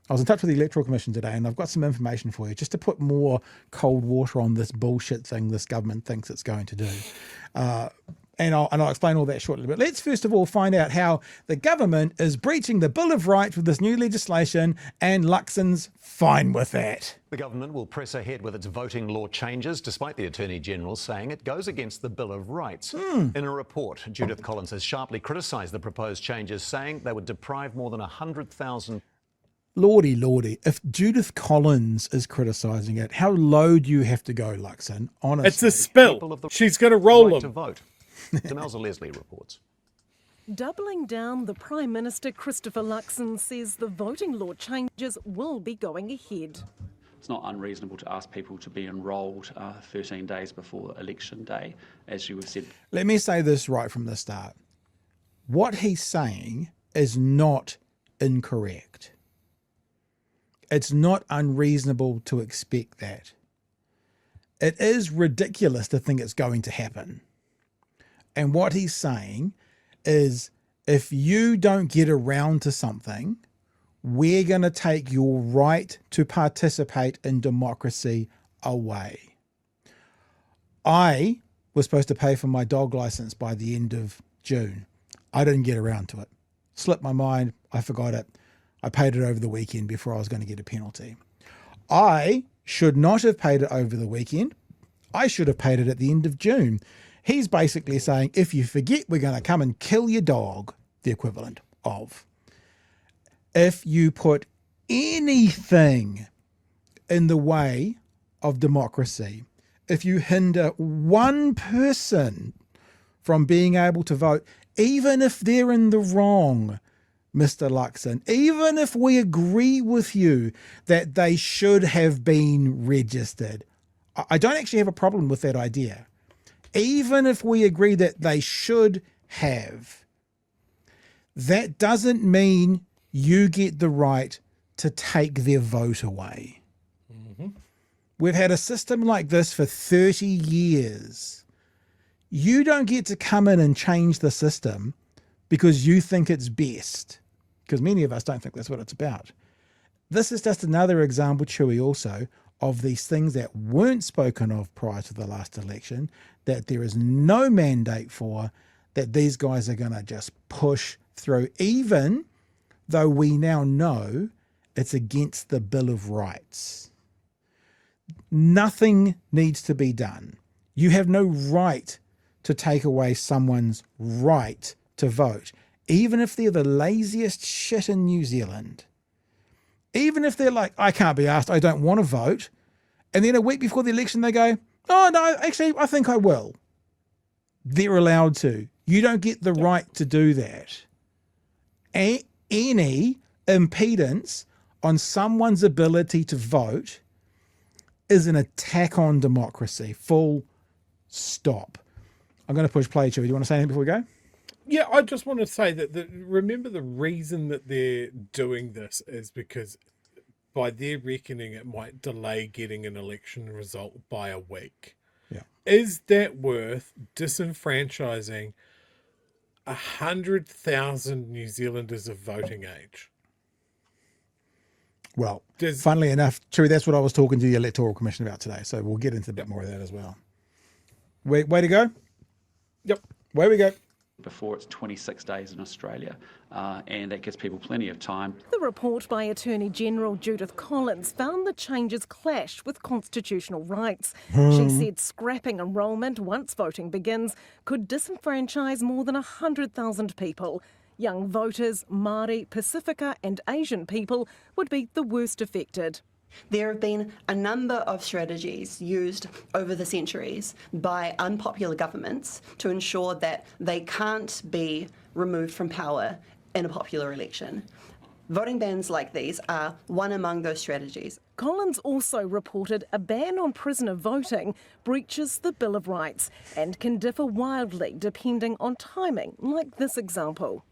I was in touch with the Electoral Commission today, and I've got some information for you just to put more cold water on this bullshit thing this government thinks it's going to do. And I'll explain all that shortly. But let's first of all find out how the government is breaching the Bill of Rights with this new legislation, and Luxon's fine with that. The government will press ahead with its voting law changes, despite the Attorney General saying it goes against the Bill of Rights. In a report, Judith Collins has sharply criticised the proposed changes, saying they would deprive more than 100,000... Lordy, if Judith Collins is criticising it, how low do you have to go, Luxon? Honestly. It's a spill. She's going to roll them. To vote. Demelza Leslie reports. Doubling down, the Prime Minister Christopher Luxon says the voting law changes will be going ahead. It's not unreasonable to ask people to be enrolled 13 days before election day, as you have said. Let me say this right from the start. What he's saying is not incorrect. It's not unreasonable to expect that. It is ridiculous to think it's going to happen. And what he's saying is, if you don't get around to something, we're going to take your right to participate in democracy away. I was supposed to pay for my dog license by the end of June. I didn't get around to it. Slipped my mind. I forgot it. I paid it over the weekend before I was going to get a penalty. I should not have paid it over the weekend. I should have paid it at the end of June. He's basically saying, if you forget, we're going to come and kill your dog, the equivalent of. If you put anything in the way of democracy, if you hinder one person from being able to vote, even if they're in the wrong, Mr. Luxon, even if we agree with you that they should have been registered, I don't actually have a problem with that idea. Even if we agree that they should have, that doesn't mean you get the right to take their vote away. Mm-hmm. We've had a system like this for 30 years. You don't get to come in and change the system because you think it's best, because many of us don't think that's what it's about. This is just another example, Chewie, also, of these things that weren't spoken of prior to the last election, that there is no mandate for, that these guys are going to just push through, even though we now know it's against the Bill of Rights. Nothing needs to be done. You have no right to take away someone's right to vote, even if they're the laziest shit in New Zealand. Even if they're like, I can't be asked, I don't want to vote. And then a week before the election, they go, oh, no, actually, I think I will. They're allowed to. You don't get the right to do that. Any impedance on someone's ability to vote is an attack on democracy. Full stop. I'm going to push play, Chewie. Do you want to say anything before we go? Yeah, I just want to say that remember the reason that they're doing this is because by their reckoning, it might delay getting an election result by a week. Yeah. Is that worth disenfranchising 100,000 New Zealanders of voting age? Well, funnily enough, Chewie, that's what I was talking to the Electoral Commission about today. So we'll get into a bit more of that as well. Way to go? Yep. Way we go. Before it's 26 days in Australia, and that gives people plenty of time. The report by Attorney General Judith Collins found the changes clashed with constitutional rights. She said scrapping enrolment once voting begins could disenfranchise more than 100,000 people. Young voters, Māori, Pacifica and Asian people would be the worst affected. There have been a number of strategies used over the centuries by unpopular governments to ensure that they can't be removed from power in a popular election. Voting bans like these are one among those strategies. Collins also reported a ban on prisoner voting breaches the Bill of Rights and can differ wildly depending on timing, like this example.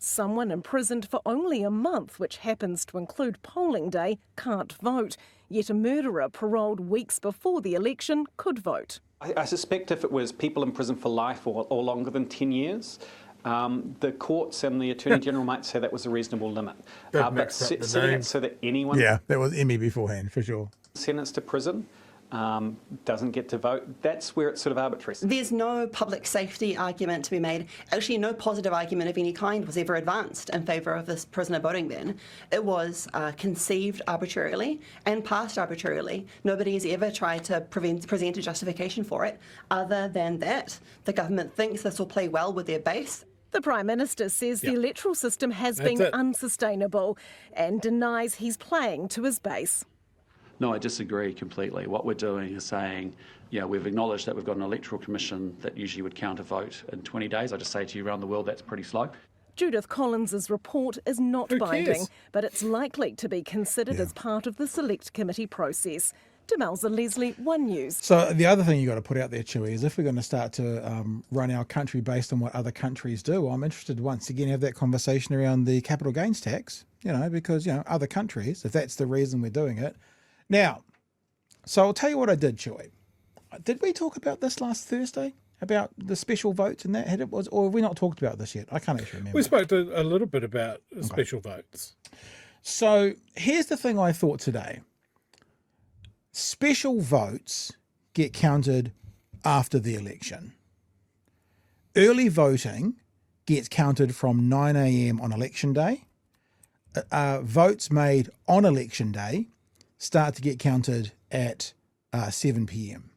Someone imprisoned for only a month, which happens to include polling day, can't vote. Yet a murderer paroled weeks before the election could vote. I suspect if it was people in prison for life or longer than 10 years, The courts and the Attorney General might say that was a reasonable limit. But mixed up the setting it names. so that anyone Yeah, that was Emmy beforehand, for sure. sentenced to prison doesn't get to vote, that's where it's sort of arbitrary. There's no public safety argument to be made. Actually, no positive argument of any kind was ever advanced in favour of this prisoner voting ban. It was conceived arbitrarily and passed arbitrarily. Nobody has ever tried to present a justification for it, other than that the government thinks this will play well with their base. The Prime Minister says the electoral system has That's been it. unsustainable and denies he's playing to his base. No, I disagree completely. What we're doing is saying, we've acknowledged that we've got an electoral commission that usually would count a vote in 20 days. I just say to you, around the world, that's pretty slow. Judith Collins's report is not Who binding, cares? but it's likely to be considered as part of the Select Committee process. Demelza Leslie, One News. So the other thing you got to put out there, Chewie, is if we're going to start to run our country based on what other countries do, I'm interested once again to have that conversation around the capital gains tax, because, other countries, if that's the reason we're doing it. Now, so I'll tell you what I did, Chewie. Did we talk about this last Thursday? About the special votes and that? Or have we not talked about this yet? I can't actually remember. We spoke a little bit about special votes. So here's the thing I thought today. Special votes get counted after the election. Early voting gets counted from 9 a.m. on election day. Votes made on election day start to get counted at 7 p.m.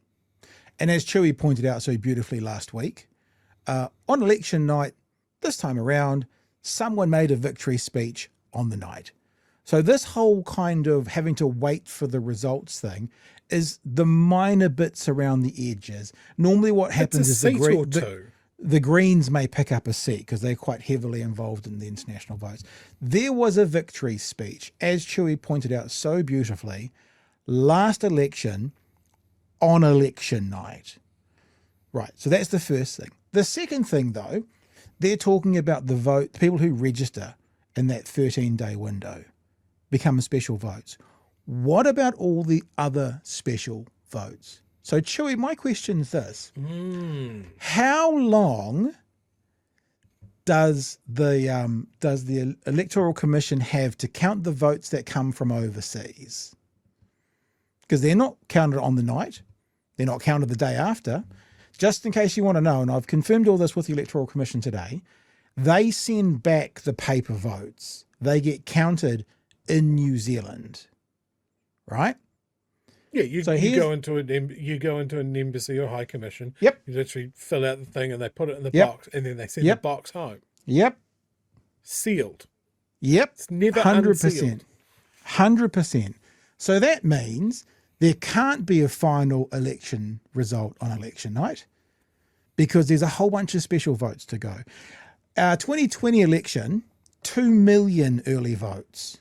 And as Chewie pointed out so beautifully last week, on election night, this time around, someone made a victory speech on the night. So this whole kind of having to wait for the results thing is the minor bits around the edges. Normally what happens is the Greens may pick up a seat because they're quite heavily involved in the international votes. There was a victory speech, as Chewie pointed out so beautifully, last election on election night. Right, so that's the first thing. The second thing, though, they're talking about the vote, people who register in that 13-day window become special votes. What about all the other special votes? So, Chewie, my question is this. How long does the Electoral Commission have to count the votes that come from overseas? Because they're not counted on the night. They're not counted the day after. Just in case you want to know, and I've confirmed all this with the Electoral Commission today, they send back the paper votes. They get counted in New Zealand, right? Yeah, you go into an embassy or high commission. Yep. You literally fill out the thing and they put it in the Yep. box, and then they send the box home. Yep. Sealed. Yep. It's never 100%. unsealed. 100%. So that means there can't be a final election result on election night because there's a whole bunch of special votes to go. Our 2020 election, 2 million early votes.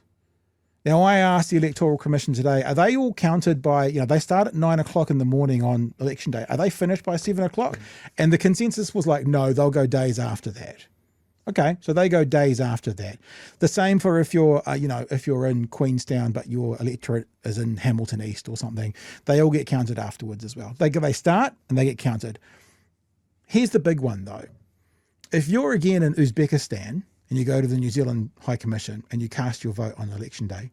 Now, I asked the Electoral Commission today, are they all counted by, they start at 9 o'clock in the morning on election day. Are they finished by 7 o'clock? And the consensus was like, no, they'll go days after that. Okay, so they go days after that. The same for if you're, if you're in Queenstown, but your electorate is in Hamilton East or something, they all get counted afterwards as well. They start and they get counted. Here's the big one though. If you're again in Uzbekistan and you go to the New Zealand High Commission and you cast your vote on election day,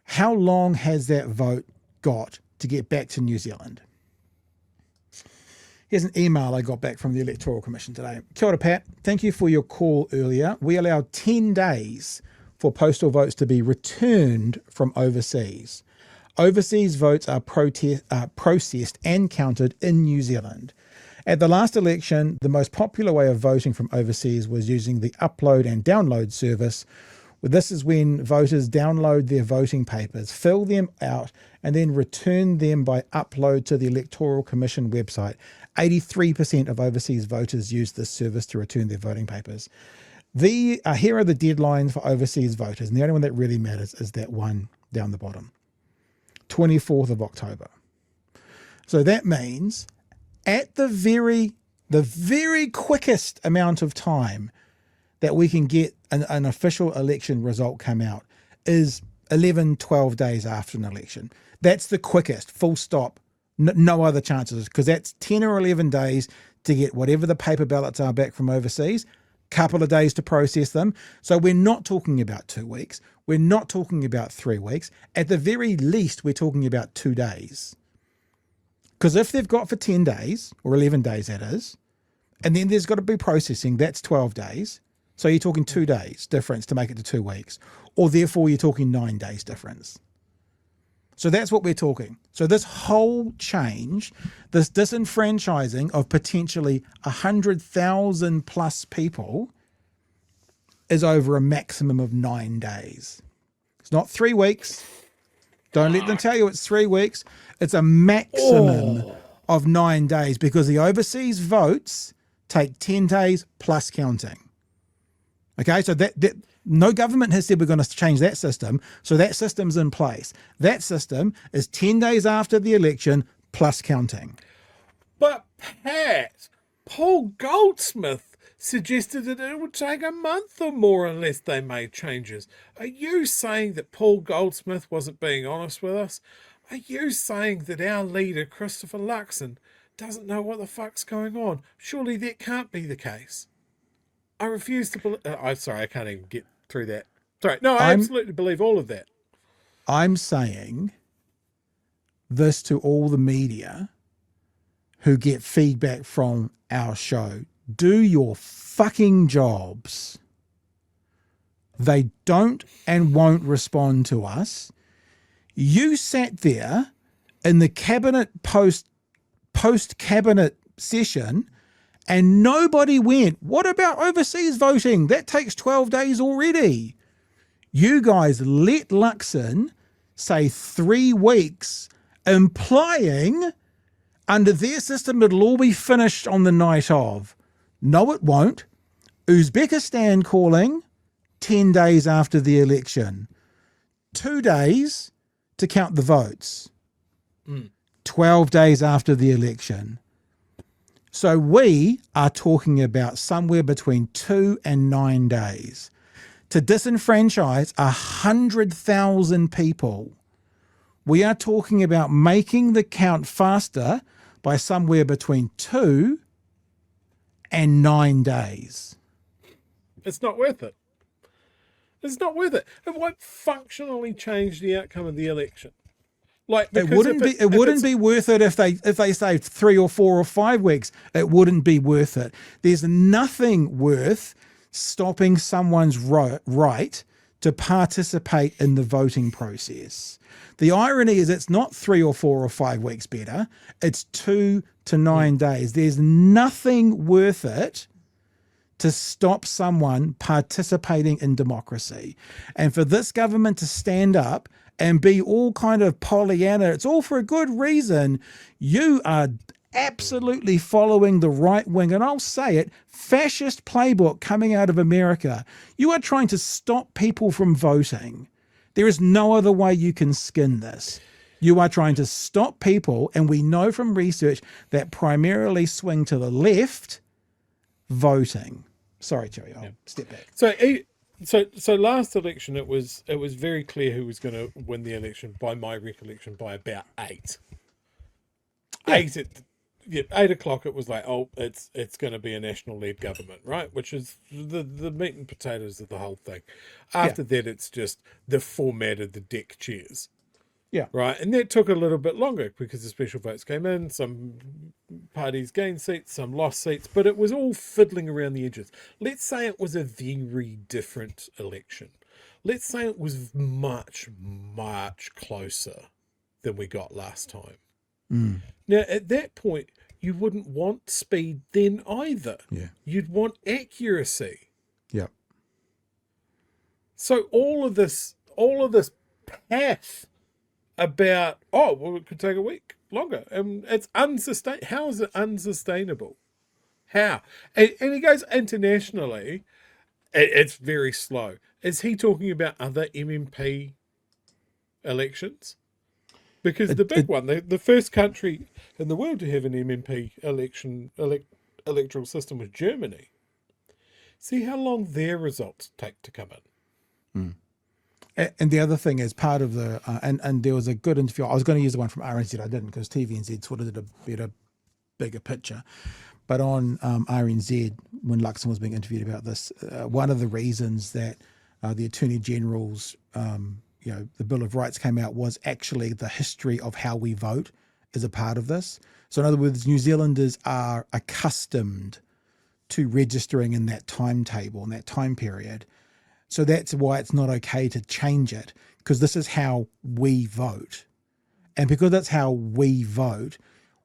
how long has that vote got to get back to New Zealand? Here's an email I got back from the Electoral Commission today. Kia ora, Pat. Thank you for your call earlier. We allow 10 days for postal votes to be returned from overseas. Overseas votes are processed and counted in New Zealand. At the last election, the most popular way of voting from overseas was using the upload and download service. This is when voters download their voting papers, fill them out, and then return them by upload to the Electoral Commission website. 83% of overseas voters use this service to return their voting papers. Here are the deadlines for overseas voters, and the only one that really matters is that one down the bottom, 24th of October. So that means at the very quickest amount of time that we can get an official election result come out is 11, 12 days after an election. That's the quickest, full stop, no other chances, because that's 10 or 11 days to get whatever the paper ballots are back from overseas, couple of days to process them. So we're not talking about 2 weeks. We're not talking about 3 weeks. At the very least, we're talking about 2 days. Because if they've got for 10 days, or 11 days that is, and then there's got to be processing, that's 12 days. So you're talking 2 days difference to make it to 2 weeks. Or therefore you're talking 9 days difference. So that's what we're talking. So this whole change, this disenfranchising of potentially 100,000 plus people is over a maximum of 9 days. It's not 3 weeks. Don't let them tell you it's 3 weeks. It's a maximum of 9 days because the overseas votes take 10 days plus counting. Okay, so that no government has said we're going to change that system, so that system's in place. That system is 10 days after the election plus counting. But Pat, Paul Goldsmith suggested that it would take a month or more unless they made changes. Are you saying that Paul Goldsmith wasn't being honest with us? Are you saying that our leader, Christopher Luxon, doesn't know what the fuck's going on? Surely that can't be the case. I refuse to believe... I'm sorry, I can't even get through that. Sorry, no, I absolutely believe all of that. I'm saying this to all the media who get feedback from our show. Do your fucking jobs. They don't and won't respond to us. You sat there in the cabinet post-cabinet session and nobody went, what about overseas voting? That takes 12 days already. You guys let Luxon say 3 weeks, implying under their system it'll all be finished on the night of. No, it won't. Uzbekistan calling 10 days after the election. 2 days to count the votes. 12 days after the election. So we are talking about somewhere between 2 and 9 days to disenfranchise 100,000 people. We are talking about making the count faster by somewhere between 2 and 9 days. It's not worth it. It's not worth it. It won't functionally change the outcome of the election. Like, it wouldn't be worth it if they say 3 or 4 or 5 weeks. It wouldn't be worth it. There's nothing worth stopping someone's right to participate in the voting process. The irony is it's not 3 or 4 or 5 weeks better. It's 2 to 9 days. There's nothing worth it to stop someone participating in democracy. And for this government to stand up and be all kind of Pollyanna, it's all for a good reason. You are absolutely following the right wing, and I'll say it, fascist playbook coming out of America. You are trying to stop people from voting. There is no other way you can skin this. You are trying to stop people, and we know from research that primarily swing to the left voting. Sorry, Chewie, I'll step back. So last election, it was very clear who was going to win the election, by my recollection, by about 8. Yeah. 8 o'clock. It was like, oh, it's going to be a national-led government, right? Which is the meat and potatoes of the whole thing. After that, it's just the format of the deck chairs. Yeah. Right. And that took a little bit longer because the special votes came in. Some parties gained seats, some lost seats, but it was all fiddling around the edges. Let's say it was a very different election. Let's say it was much, much closer than we got last time. Now, at that point, you wouldn't want speed then either. Yeah. You'd want accuracy. Yeah. So all of this path about, oh, well, it could take a week longer. It's unsustainable. How is it unsustainable? How? And he goes internationally, it's very slow. Is he talking about other MMP elections? Because the big one, the first country in the world to have an MMP electoral system was Germany. See how long their results take to come in. And the other thing is part of the, and there was a good interview. I was going to use the one from RNZ. I didn't because TVNZ sort of did a bigger picture. but on RNZ, when Luxon was being interviewed about this, one of the reasons that the Attorney General's, the Bill of Rights came out was actually the history of how we vote is a part of this. So in other words, New Zealanders are accustomed to registering in that timetable, in that time period. So that's why it's not okay to change it, because this is how we vote. And because that's how we vote,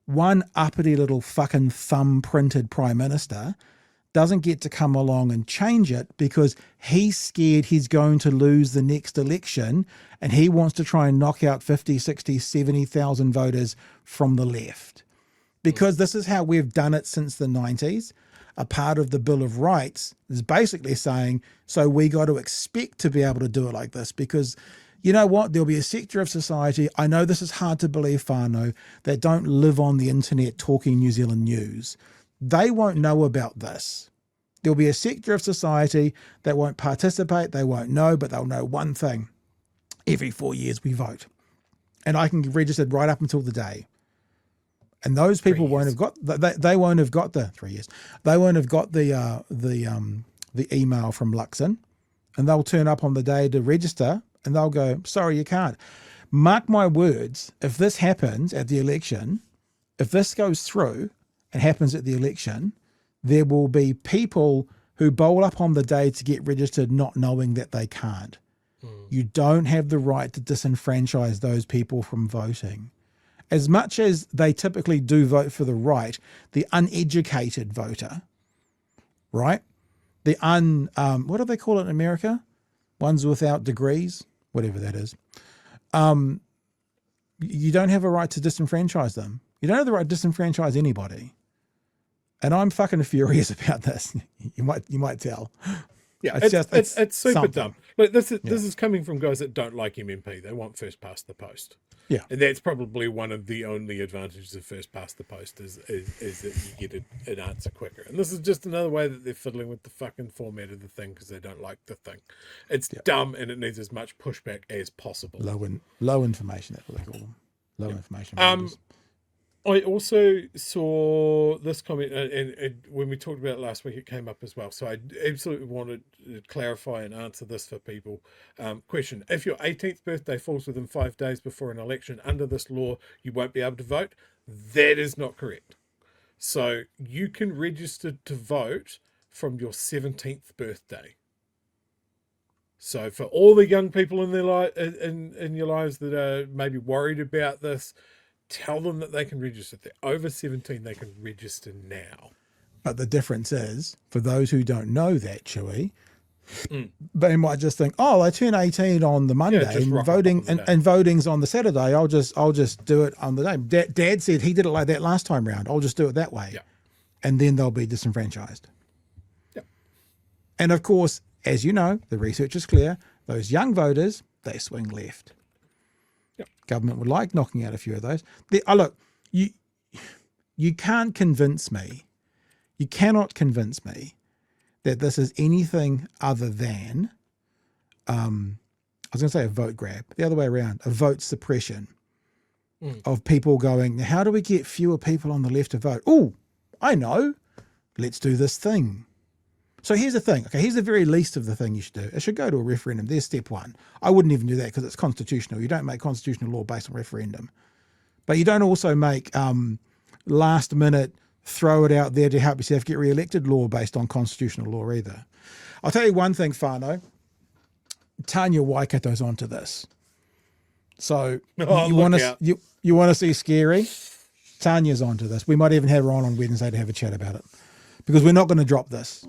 one uppity little fucking thumb-printed Prime Minister doesn't get to come along and change it because he's scared he's going to lose the next election and he wants to try and knock out 50, 60, 70,000 voters from the left. Because this is how we've done it since the 90s. A part of the Bill of Rights is basically saying, so we got to expect to be able to do it like this because you know what? There'll be a sector of society, I know this is hard to believe, whānau, that don't live on the internet talking New Zealand news. They won't know about this. There'll be a sector of society that won't participate, they won't know, but they'll know one thing. Every 4 years we vote. And I can get registered right up until the day. And those people won't have got, they won't have got the 3 years. They won't have got the email from Luxon, and they'll turn up on the day to register and they'll go, sorry, you can't. Mark my words, if this happens at the election, if this goes through and happens at the election, there will be people who bowl up on the day to get registered not knowing that they can't. You don't have the right to disenfranchise those people from voting. As much as they typically do vote for the right, the uneducated voter, right? The what do they call it in America? Ones without degrees, whatever that is. You don't have a right to disenfranchise them. You don't have the right to disenfranchise anybody. And I'm fucking furious about this. You might tell. Yeah, it's super something. dumb. Look, this is coming from guys that don't like MMP. They want first past the post. Yeah, and that's probably one of the only advantages of first past the post is that you get an answer quicker. And this is just another way that they're fiddling with the fucking format of the thing because they don't like the thing. It's dumb and it needs as much pushback as possible. Low information, that's what they call them. Low information. Voters. I also saw this comment, and when we talked about it last week, it came up as well. So I absolutely wanted to clarify and answer this for people. Question: if your 18th birthday falls within 5 days before an election, under this law, you won't be able to vote. That is not correct. So you can register to vote from your 17th birthday. So for all the young people in their in your lives that are maybe worried about this, tell them that they can register. If they're over 17, they can register now. But the difference is, for those who don't know that, Chewie, they might just think, oh, I turn 18 on the Monday and voting's on the Saturday. I'll just do it on the day. Dad said he did it like that last time round. I'll just do it that way. Yeah. And then they'll be disenfranchised. Yeah. And of course, as you know, the research is clear. Those young voters, they swing left. Government would like knocking out a few of those. Look, you can't convince me, you cannot convince me that this is anything other than, I was going to say a vote grab, the other way around, a vote suppression of people going, how do we get fewer people on the left to vote? Oh, I know, let's do this thing. So here's the thing. Okay, here's the very least of the thing you should do. It should go to a referendum. There's step one. I wouldn't even do that because it's constitutional. You don't make constitutional law based on referendum. But you don't also make last minute, throw it out there to help yourself get re-elected law based on constitutional law either. I'll tell you one thing, whānau. Tanya Waikato's onto this. So you want to see scary? Tanya's onto this. We might even have her on Wednesday to have a chat about it because we're not going to drop this.